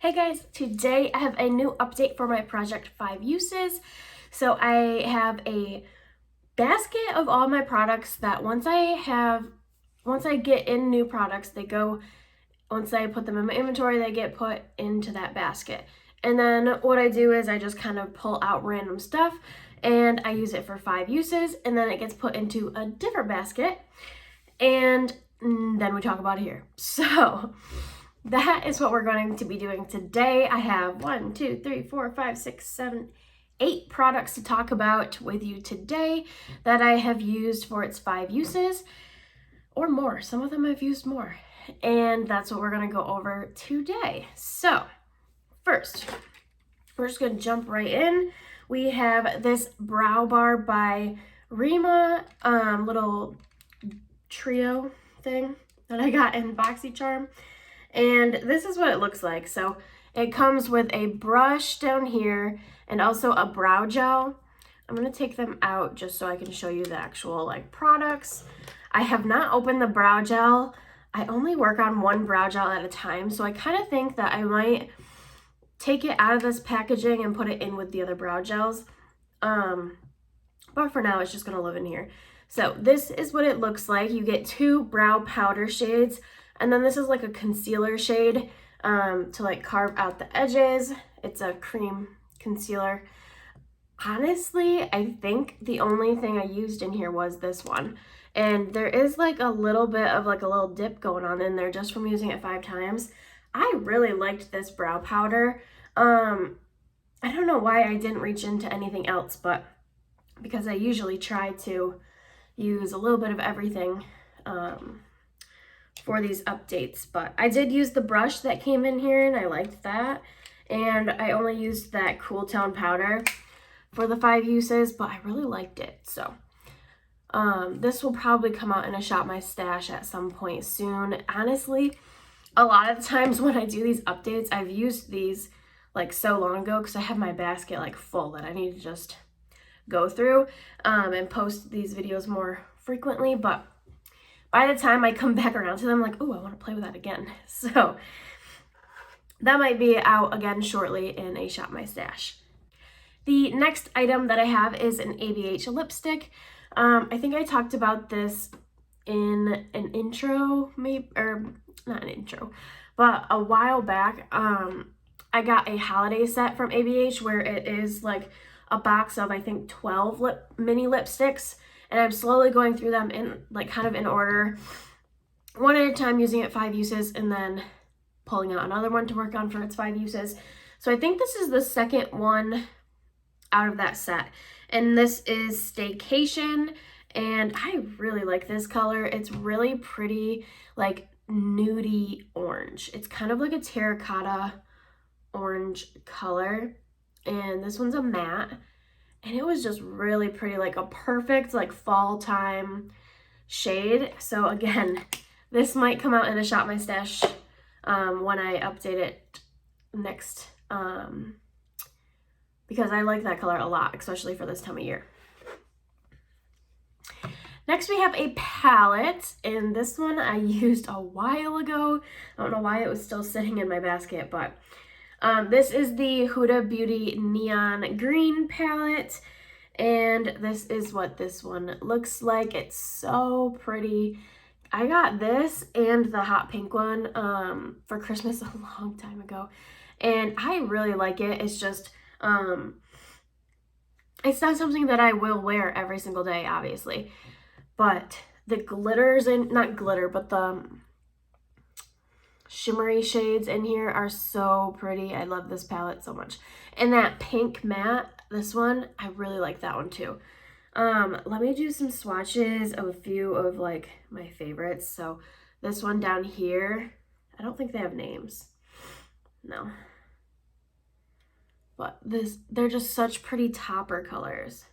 Hey guys, today I have a new update for my project 5 uses. So I have a basket of all my products that once I get in new products, once I put them in my inventory, they get put into that basket. And then what I do is I just kind of pull out random stuff and I use it for 5 uses, and then it gets put into a different basket, and then we talk about it here. So that is what we're going to be doing today. I have 1, 2, 3, 4, 5, 6, 7, 8 products to talk about with you today that I have used for its 5 uses or more. Some of them I've used more, and that's what we're going to go over today. So first, we're just going to jump right in. We have this brow bar by Rima, little trio thing that I got in BoxyCharm. And this is what it looks like. So it comes with a brush down here and also a brow gel. I'm going to take them out just so I can show you the actual products. I have not opened the brow gel. I only work on one brow gel at a time, so I kind of think that I might take it out of this packaging and put it in with the other brow gels. But for now, it's just going to live in here. So this is what it looks like. You get 2 brow powder shades, and then this is like a concealer shade to carve out the edges. It's a cream concealer. Honestly, I think the only thing I used in here was this one. And there is a little bit of a little dip going on in there just from using it 5 times. I really liked this brow powder. I don't know why I didn't reach into anything else, but because I usually try to use a little bit of everything for these updates. But I did use the brush that came in here, and I liked that. And I only used that Cool Tone powder for the 5 uses, but I really liked it. So this will probably come out in a Shop My Stash at some point soon. Honestly, a lot of the times when I do these updates, I've used these so long ago because I have my basket full that I need to just go through and post these videos more frequently. But by the time I come back around to them, oh, I want to play with that again. So that might be out again shortly in a Shop My Stash. The next item that I have is an ABH lipstick. I think I talked about this in an intro, maybe, or not an intro, but a while back. I got a holiday set from ABH where it is a box of, I think, 12 mini lipsticks, and I'm slowly going through them in kind of in order, one at a time, using it 5 uses, and then pulling out another one to work on for its 5 uses. So I think this is the second one out of that set, and this is Staycation, and I really like this color. It's really pretty, nudie orange. It's kind of like a terracotta orange color, and this one's a matte, and it was just really pretty, a perfect fall time shade. So again, this might come out in a Shop My Stash when I update it next, because I like that color a lot, especially for this time of year. Next, we have a palette, and this one I used a while ago. I don't know why it was still sitting in my basket, but this is the Huda Beauty Neon Green palette, and this is what this one looks like. It's so pretty. I got this and the hot pink one for Christmas a long time ago, and I really like it. It's just, it's not something that I will wear every single day, obviously, but the glitters, and not glitter, but the shimmery shades in here are so pretty. I love this palette so much. And that pink matte, this one, I really like that one too. Let me do some swatches of a few of my favorites. So this one down here, I don't think they have names. No. But they're just such pretty topper colors.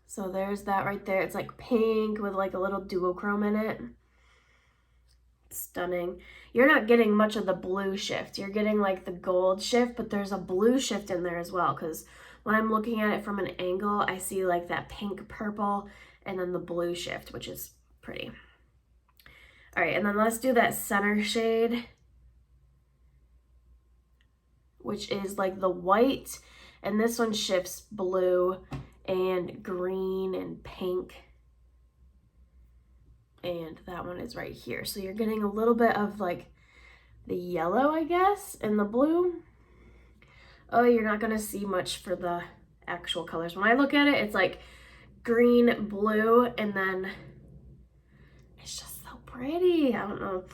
So there's that right there. It's pink with a little duochrome in it. Stunning. You're not getting much of the blue shift. You're getting the gold shift, but there's a blue shift in there as well, because when I'm looking at it from an angle, I see that pink purple and then the blue shift, which is pretty. All right, and then let's do that center shade. which is like the white, and this one shifts blue and green and pink. And that one is right here. So you're getting a little bit of like the yellow, I guess, and the blue. Oh, you're not gonna see much for the actual colors. When I look at it, it's like green, blue, and then it's just so pretty. I don't know.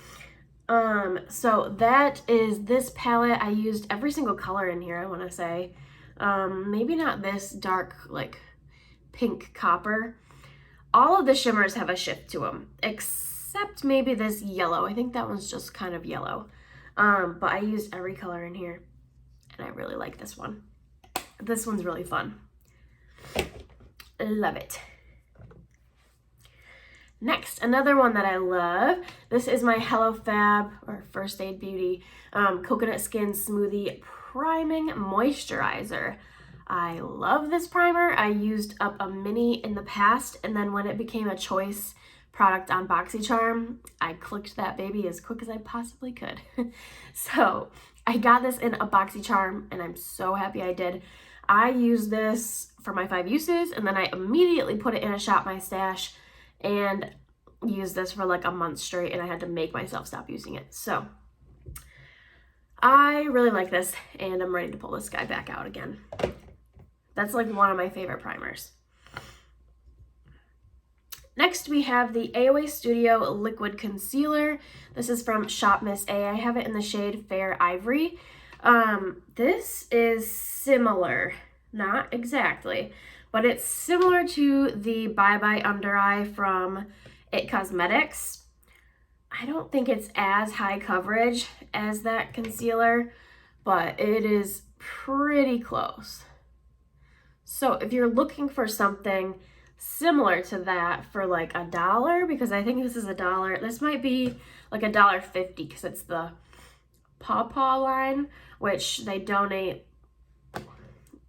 So that is this palette. I used every single color in here, I want to say. Maybe not this dark, like pink copper. All of the shimmers have a shift to them, except maybe this yellow. I think that one's just kind of yellow. But I used every color in here, and I really like this one. This one's really fun. Love it. Next, another one that I love. This is my Hello Fab, or First Aid Beauty, Coconut Skin Smoothie Priming Moisturizer. I love this primer. I used up a mini in the past, and then when it became a choice product on BoxyCharm, I clicked that baby as quick as I possibly could. So I got this in a BoxyCharm, and I'm so happy I did. I used this for my 5 uses, and then I immediately put it in a Shop My Stash and used this for like a month straight, and I had to make myself stop using it. So I really like this, and I'm ready to pull this guy back out again. That's like one of my favorite primers. Next, we have the AOA Studio Liquid Concealer. This is from Shop Miss A. I have it in the shade Fair Ivory. This is similar, not exactly, but it's similar to the Bye Bye Under Eye from IT Cosmetics. I don't think it's as high coverage as that concealer, but it is pretty close. So if you're looking for something similar to that for like $1, because I think this is $1, this might be like $1.50 because it's the Paw Paw line, which they donate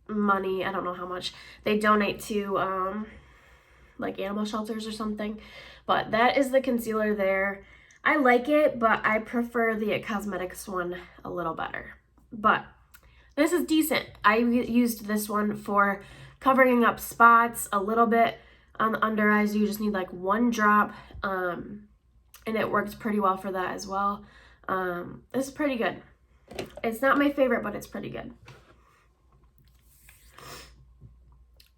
money, I don't know how much, they donate to like animal shelters or something. But that is the concealer there. I like it, but I prefer the IT Cosmetics one a little better. But this is decent. I used this one for covering up spots a little bit on the under eyes. You just need like 1 drop, and it worked pretty well for that as well. This is pretty good. It's not my favorite, but it's pretty good.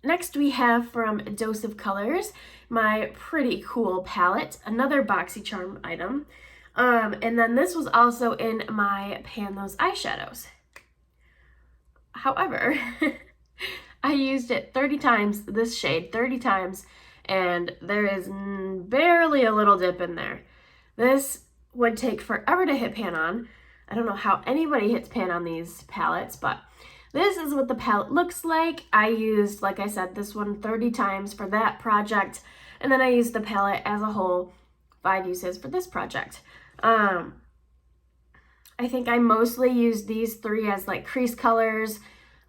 Next, we have from Dose of Colors, my Pretty Cool palette, another BoxyCharm item. And then this was also in my Pan Those eyeshadows. However, I used it 30 times, this shade 30 times, and there is barely a little dip in there. This would take forever to hit pan on. I don't know how anybody hits pan on these palettes, but this is what the palette looks like. I used, like I said, this one 30 times for that project, and then I used the palette as a whole 5 uses for this project. I think I mostly used these 3 as like crease colors.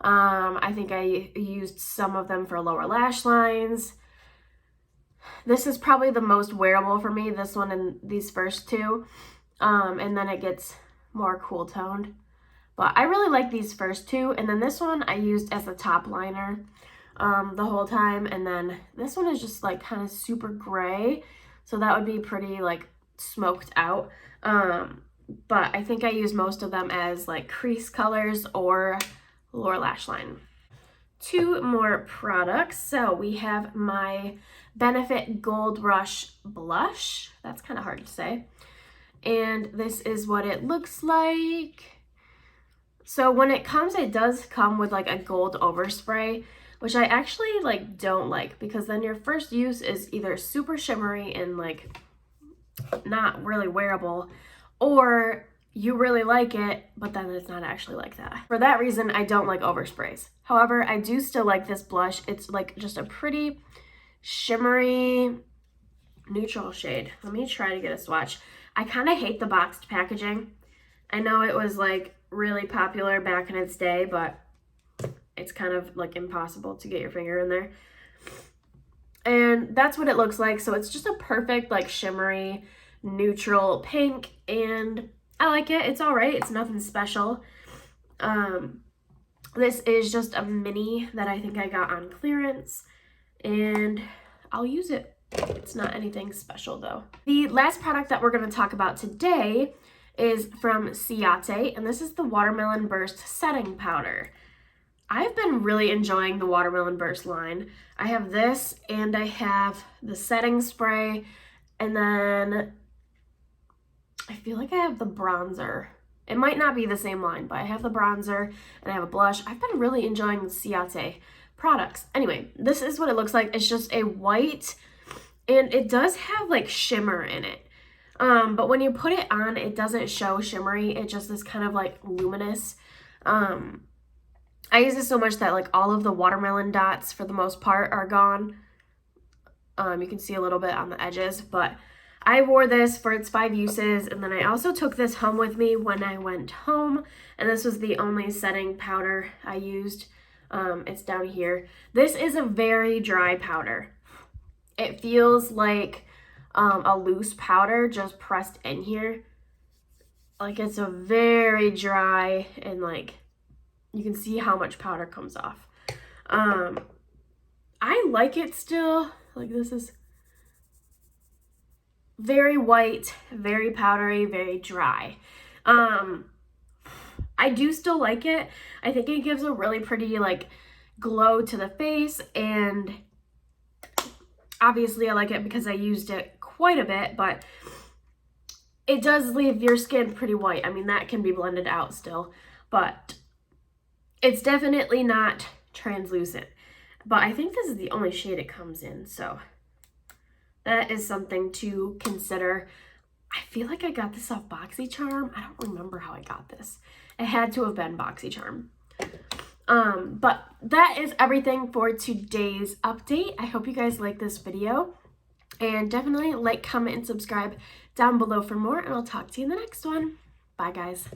I think I used some of them for lower lash lines. This is probably the most wearable for me, this one and these first 2. And then it gets more cool toned. But I really like these first 2. And then this one I used as a top liner the whole time. And then this one is just like kind of super gray. So that would be pretty like smoked out. But I think I use most of them as like crease colors or lower lash line. 2 more products. So we have my Benefit Gold Rush blush. That's kind of hard to say. And this is what it looks like. So when it comes, it does come with like a gold overspray, which I actually like don't like, because then your first use is either super shimmery and like not really wearable, or you really like it, but then it's not actually like that. For that reason, I don't like oversprays. However, I do still like this blush. It's like just a pretty shimmery neutral shade. Let me try to get a swatch. I kind of hate the boxed packaging. I know it was like really popular back in its day, but it's kind of like impossible to get your finger in there. And that's what it looks like. So it's just a perfect like shimmery neutral pink, and I like it. It's all right. It's nothing special. This is just a mini that I think I got on clearance, and I'll use it. It's not anything special though. The last product that we're going to talk about today is from Ciate, and this is the Watermelon Burst Setting Powder. I've been really enjoying the Watermelon Burst line. I have this, and I have the setting spray, and then I feel like I have the bronzer. It might not be the same line, but I have the bronzer and I have a blush. I've been really enjoying the Ciate products. Anyway, this is what it looks like. It's just a white, and it does have like shimmer in it. But when you put it on, it doesn't show shimmery. It just is kind of like luminous. I use it so much that like all of the watermelon dots for the most part are gone. You can see a little bit on the edges, but I wore this for its 5 uses, and then I also took this home with me when I went home, and this was the only setting powder I used. It's down here. This is a very dry powder. It feels like a loose powder just pressed in here. Like it's a very dry, and like you can see how much powder comes off. I like it still. Like this is very white, very powdery, very dry. I do still like it. I think it gives a really pretty like glow to the face, and obviously I like it because I used it quite a bit, but it does leave your skin pretty white. I mean, that can be blended out still, but it's definitely not translucent. But I think this is the only shade it comes in, so that is something to consider. I feel like I got this off BoxyCharm. I don't remember how I got this. It had to have been BoxyCharm. But that is everything for today's update. I hope you guys like this video. And definitely like, comment, and subscribe down below for more. And I'll talk to you in the next one. Bye, guys.